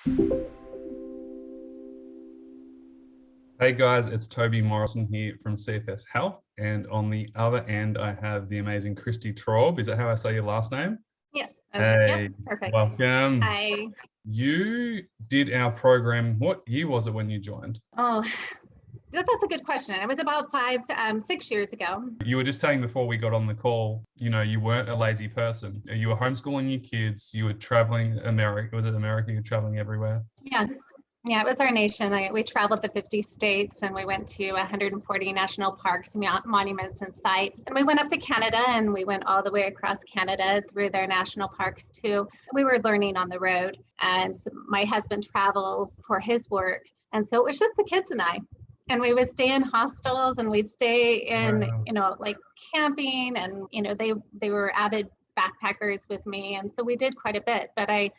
Hey guys, it's Toby Morrison here from CFS Health, and on the other end, I have the amazing Christy Traub. Is that how I say your last name? Yes. Yep. Hey, Perfect. welcome. Hi. You did our program. What year was it when you joined? Oh, that's a good question. It was about 6 years ago. You were just saying before we got on the call, you weren't a lazy person. You were homeschooling your kids. You were traveling America. Was it America? You're traveling everywhere. Yeah. Yeah, it was our nation. We traveled the 50 states and we went to 140 national parks, monuments, and sites. And we went up to Canada and we went all the way across Canada through their national parks too. We were learning on the road. And my husband travels for his work. And so it was just the kids and I. And we would stay in hostels and we'd stay in, Wow. like camping, and they were avid backpackers with me, and so we did quite a bit. But I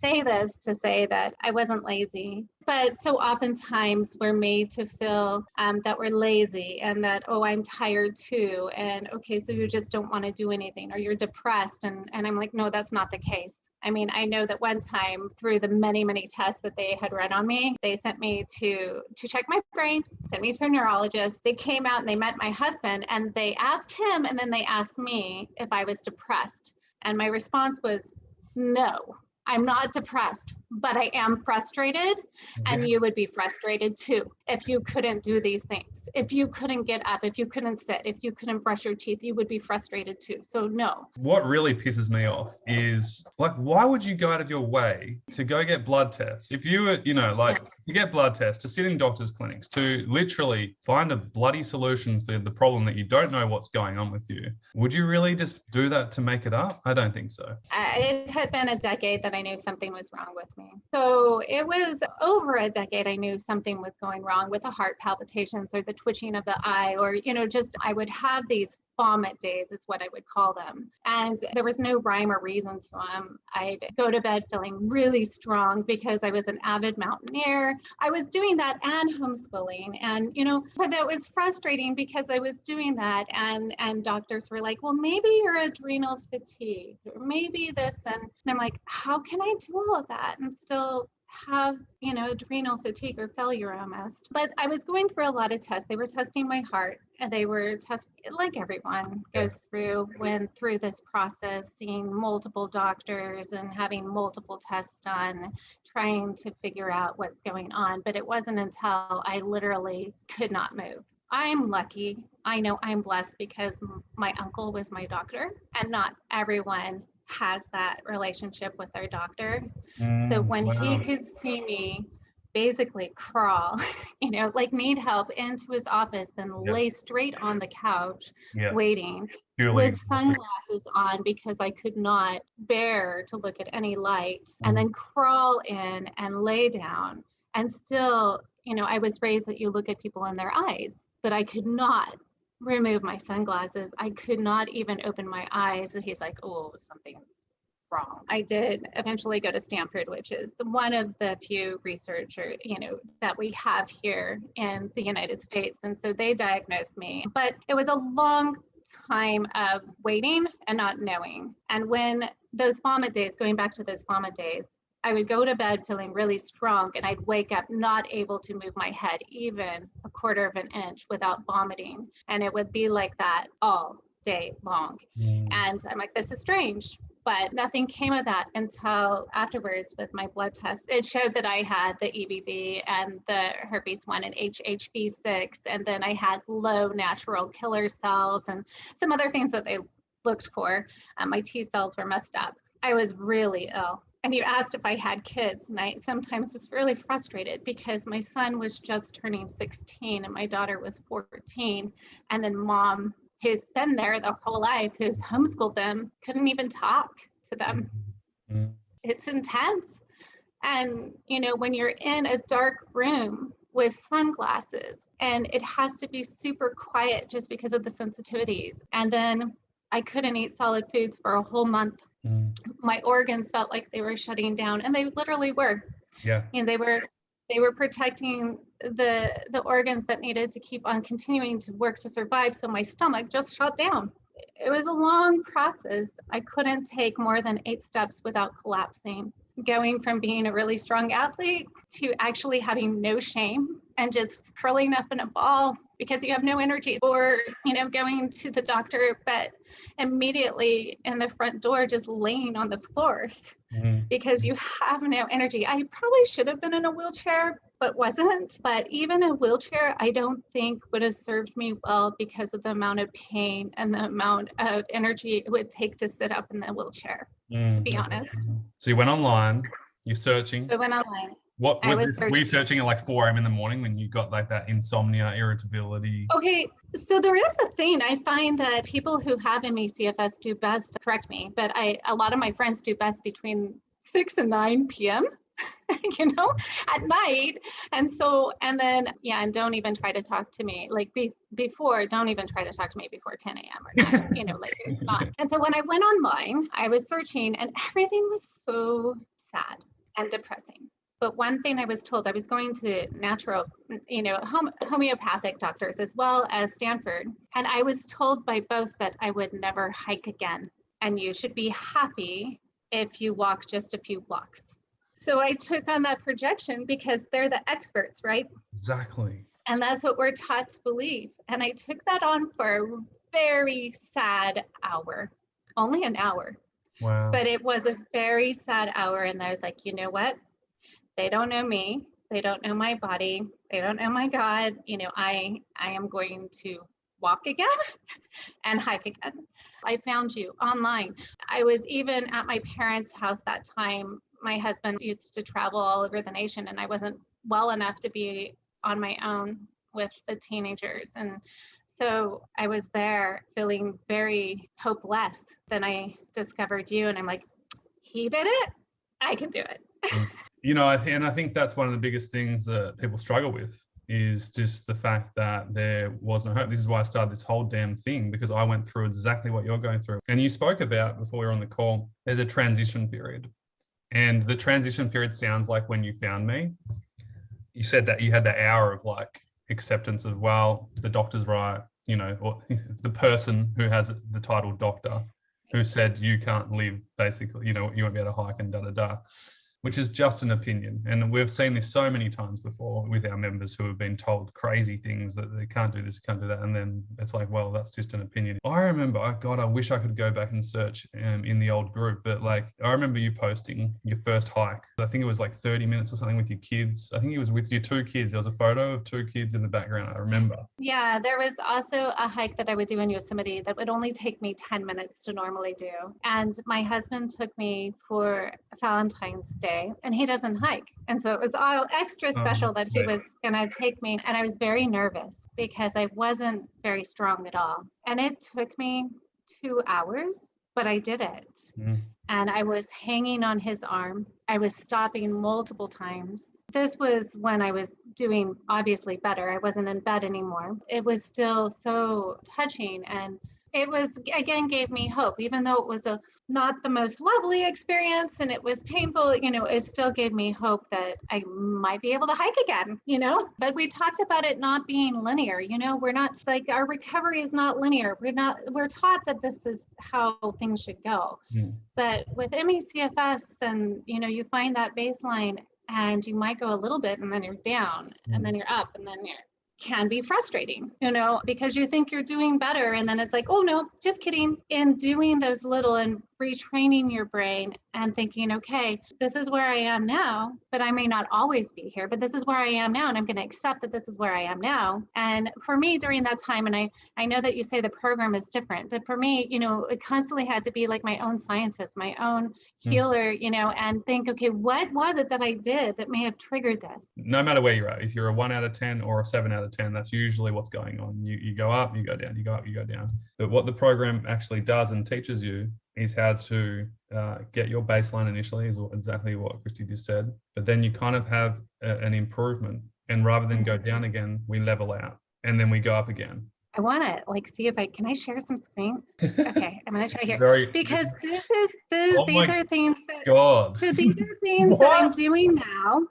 say this to say that I wasn't lazy, but so oftentimes we're made to feel that we're lazy and that, oh, I'm tired too, and okay, so you just don't want to do anything, or you're depressed, and I'm like, no, that's not the case. I mean, I know that one time through the many tests that they had run on me, they sent me to check my brain, sent me to a neurologist. They came out and they met my husband and they asked him, and then they asked me if I was depressed. And my response was, no, I'm not depressed, but I am frustrated. Yeah. And you would be frustrated too if you couldn't do these things. If you couldn't get up, if you couldn't sit, if you couldn't brush your teeth, you would be frustrated too. So no. What really pisses me off is like, why would you go out of your way to go get blood tests? If you were, Yeah. to get blood tests, to sit in doctors' clinics, to literally find a bloody solution for the problem that you don't know what's going on with you, would you really just do that to make it up? I don't think so. It had been a decade that I knew something was wrong with me. So it was over a decade I knew something was going wrong with the heart palpitations or the twitching of the eye, or, just I would have these vomit days is what I would call them. And there was no rhyme or reason to them. I'd go to bed feeling really strong because I was an avid mountaineer. I was doing that and homeschooling. And, but that was frustrating because I was doing that, and doctors were like, well, maybe you're adrenal fatigue, or maybe this. And I'm like, how can I do all of that and still have adrenal fatigue or failure almost? But I was going through a lot of tests. They were testing my heart, and they were testing, like everyone Yeah. goes through, went through this process, seeing multiple doctors and having multiple tests done, trying to figure out what's going on. But it wasn't until I literally could not move. I'm lucky. I know I'm blessed because my uncle was my doctor, and not everyone has that relationship with their doctor. So when he Wow. could see me basically crawl, like need help, into his office, then Yeah. lay straight on the couch Yeah. waiting Purely with exhausting. sunglasses on because I could not bear to look at any light, and Mm. then crawl in and lay down. And still, I was raised that you look at people in their eyes, but I could not remove my sunglasses. I could not even open my eyes. And he's like, oh, something's wrong. I did eventually go to Stanford, which is one of the few researchers, that we have here in the United States. And so they diagnosed me, but it was a long time of waiting and not knowing. And when those vomit days, going back to those vomit days, I would go to bed feeling really strong, and I'd wake up not able to move my head even a quarter of an inch without vomiting. And it would be like that all day long. Mm. And I'm like, this is strange. But nothing came of that until afterwards with my blood test. It showed that I had the EBV and the herpes 1 and HHV6. And then I had low natural killer cells and some other things that they looked for. My T cells were messed up. I was really ill. And you asked if I had kids, and I sometimes was really frustrated because my son was just turning 16 and my daughter was 14. And then mom, who's been there their whole life, who's homeschooled them, couldn't even talk to them. Mm. It's intense. And, when you're in a dark room with sunglasses, and it has to be super quiet just because of the sensitivities. And then I couldn't eat solid foods for a whole month. Mm. My organs felt like they were shutting down, and they literally were. Yeah. They were protecting the organs that needed to keep on continuing to work to survive. So my stomach just shut down. It was a long process. I couldn't take more than 8 steps without collapsing. going from being a really strong athlete to actually having no shame and just curling up in a ball because you have no energy, or, going to the doctor, but immediately in the front door, just laying on the floor because you have no energy. I probably should have been in a wheelchair, but wasn't. But even a wheelchair, I don't think would have served me well because of the amount of pain and the amount of energy it would take to sit up in the wheelchair, to be honest. So you went online, you're searching. I went online. What was this? Were you searching. searching at like 4 a.m. in the morning when you got like that insomnia, irritability? Okay, so there is a thing. I find that people who have ME/CFS do best, correct me, but a lot of my friends do best between 6 and 9 p.m. At night. And then, and don't even try to talk to me like don't even try to talk to me before 10 a.m. or 9, like it's not. And so when I went online, I was searching and everything was so sad and depressing. But one thing I was told, I was going to natural, homeopathic doctors as well as Stanford. And I was told by both that I would never hike again. And you should be happy if you walk just a few blocks. So I took on that projection because they're the experts, right? Exactly. And that's what we're taught to believe. And I took that on for a very sad hour, only an hour. Wow. But it was a very sad hour. And I was like, you know what? They don't know me. They don't know my body. They don't know my God. I am going to walk again and hike again. I found you online. I was even at my parents' house that time. My husband used to travel all over the nation, and I wasn't well enough to be on my own with the teenagers. And so I was there feeling very hopeless. Then I discovered you, and I'm like, he did it. I can do it. And I think that's one of the biggest things that people struggle with is just the fact that there was no hope. This is why I started this whole damn thing, because I went through exactly what you're going through. And you spoke about, before we were on the call, there's a transition period. And the transition period sounds like when you found me. You said that you had that hour of like acceptance of, well, the doctor's right, or the person who has the title doctor who said you can't live, basically, you won't be able to hike and da-da-da, which is just an opinion. And we've seen this so many times before with our members who have been told crazy things that they can't do this, can't do that. And then it's like, well, that's just an opinion. I remember, God, I wish I could go back and search in the old group, but like, I remember you posting your first hike. I think it was like 30 minutes or something with your kids. I think it was with your 2 kids. There was a photo of 2 kids in the background, I remember. Yeah, there was also a hike that I would do in Yosemite that would only take me 10 minutes to normally do. And my husband took me for Valentine's Day. And he doesn't hike. And so it was all extra special that he was going to take me. And I was very nervous because I wasn't very strong at all. And it took me 2 hours, but I did it. And I was hanging on his arm. I was stopping multiple times. This was when I was doing obviously better. I wasn't in bed anymore. It was still so touching, and it was, again, gave me hope, even though it was not the most lovely experience and it was painful, it still gave me hope that I might be able to hike again, but we talked about it not being linear, we're not, like, our recovery is not linear. We're taught that this is how things should go. But with ME/CFS, and, you find that baseline and you might go a little bit and then you're down and then you're up and then can be frustrating, because you think you're doing better. And then it's like, oh no, just kidding. And doing those little and retraining your brain and thinking, okay, this is where I am now, but I may not always be here, but this is where I am now. And I'm going to accept that this is where I am now. And for me during that time, and I know that you say the program is different, but for me, it constantly had to be like my own scientist, my own healer, and think, okay, what was it that I did that may have triggered this? No matter where you're at, if you're a 1 out of 10 or a 7 out of 10, that's usually what's going on. You go up, you go down, you go up, you go down. But what the program actually does and teaches you is how to get your baseline initially, is exactly what Christy just said. But then you kind of have an improvement. And rather than go down again, we level out and then we go up again. I want to see if can I share some screens? Okay, I'm going to try here. Because these are things that, God. So these are things that I'm doing now.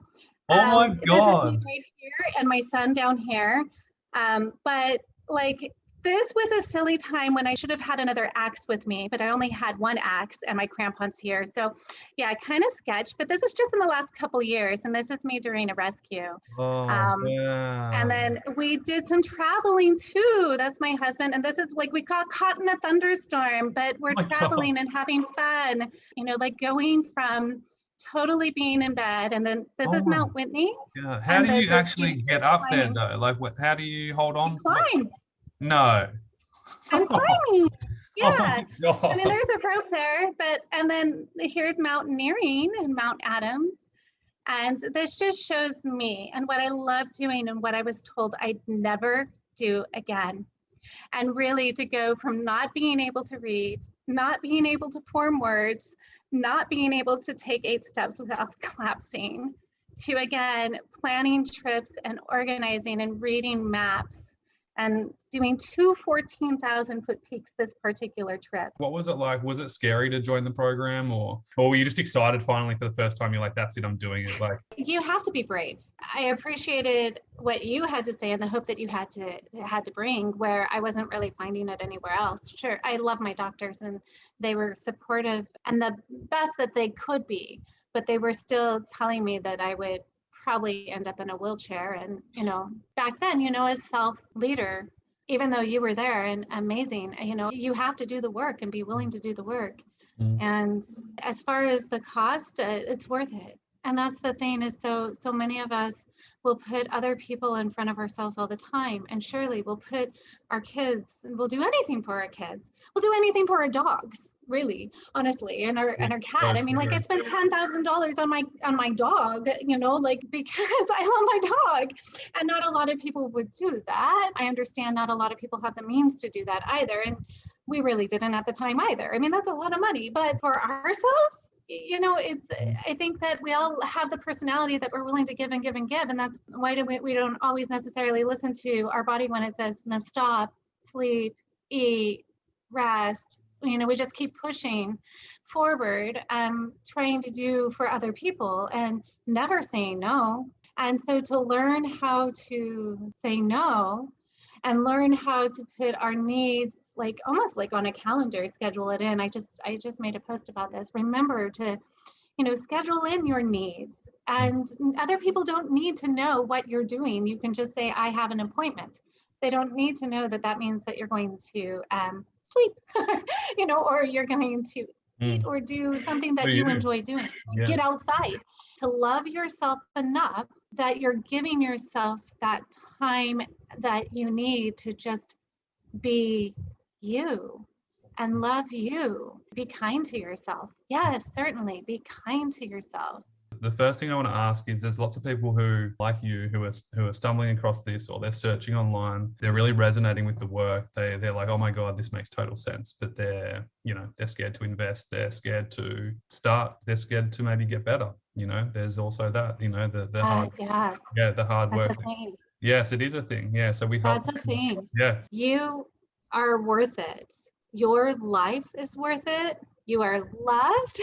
Oh my God. This is me right here and my son down here. But like, This was a silly time when I should have had another axe with me, but I only had one axe and my crampons here. So yeah, I kind of sketched, but this is just in the last couple years, and this is me during a rescue. Oh, Um, and wow. then we did some traveling too. That's my husband. And this is like we got caught in a thunderstorm, but we're Oh my God. traveling and having fun, like going from totally being in bed. And then this is Oh, Mount Whitney. yeah. How And do you the actually beauty get of up there climbing. though? Like, what? How do you hold You on? Like, climb. no. I'm climbing. Oh Yeah. my I mean, God. there's a rope there, and then here's mountaineering and Mount Adams. And this just shows me and what I love doing and what I was told I'd never do again. And really to go from not being able to read, not being able to form words, not being able to take 8 steps without collapsing, to again planning trips and organizing and reading maps and doing 2 14,000-foot peaks this particular trip. What was it like? Was it scary to join the program, or were you just excited finally for the first time? You're like, that's it, I'm doing it. Like, You have to be brave. I appreciated what you had to say and the hope that you had to bring, where I wasn't really finding it anywhere else. Sure, I love my doctors and they were supportive and the best that they could be, but they were still telling me that I would probably end up in a wheelchair. And back then, as self leader, even though you were there and amazing, you have to do the work and be willing to do the work. mm, And as far as the cost, it's worth it. And that's the thing, is so many of us will put other people in front of ourselves all the time. And surely we'll put our kids, and we'll do anything for our kids. We'll do anything for our dogs, really, honestly, and our cat. so I mean, like, I true. spent $10,000 on my dog, like, because I love my dog. And not a lot of people would do that. I understand not a lot of people have the means to do that either. And we really didn't at the time either. I mean, that's a lot of money, but for ourselves, it's, I think that we all have the personality that we're willing to give and give and give. And that's why we don't always necessarily listen to our body when it says, no, stop, sleep, eat, rest. We just keep pushing forward, trying to do for other people and never saying no. And so to learn how to say no and learn how to put our needs, like almost like on a calendar, schedule it in. I just made a post about this. Remember to, schedule in your needs. And other people don't need to know what you're doing. You can just say, I have an appointment. They don't need to know that means that you're going to sleep, or you're going to eat Mm. or do something For that you you. enjoy doing. Yeah. Get outside. To love yourself enough that you're giving yourself that time that you need to just be you and love you. Be kind to yourself. Yes, certainly. Be kind to yourself. The first thing I want to ask is, there's lots of people who, like you, who are stumbling across this, or they're searching online. They're really resonating with the work. They're like, oh my God, this makes total sense. But they're scared to invest. They're scared to start. They're scared to maybe get better. There's also that, the hard, Yeah, the hard that's work. a thing. Yes, it is a thing. Yeah. So we help. That's a thing. Yeah. You are worth it. Your life is worth it. You are loved.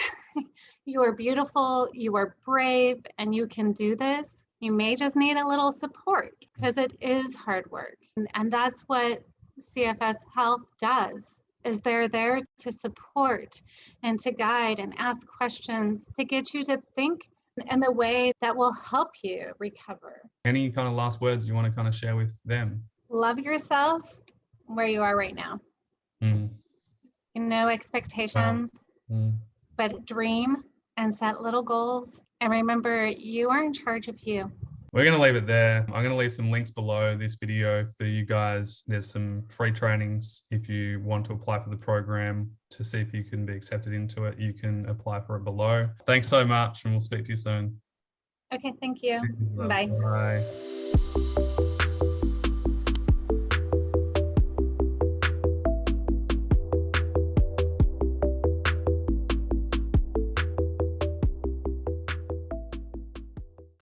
You are beautiful. You are brave, and you can do this. You may just need a little support because it is hard work. And that's what CFS Health does, is they're there to support and to guide and ask questions to get you to think in the way that will help you recover. Any kind of last words you want to kind of share with them? Love yourself where you are right now. Mm. No expectations, but dream and set little goals. And remember, you are in charge of you. We're going to leave it there. I'm going to leave some links below this video for you guys. There's some free trainings. If you want to apply for the program to see if you can be accepted into it, you can apply for it below. Thanks so much, and we'll speak to you soon. Okay, thank you. Bye. Bye.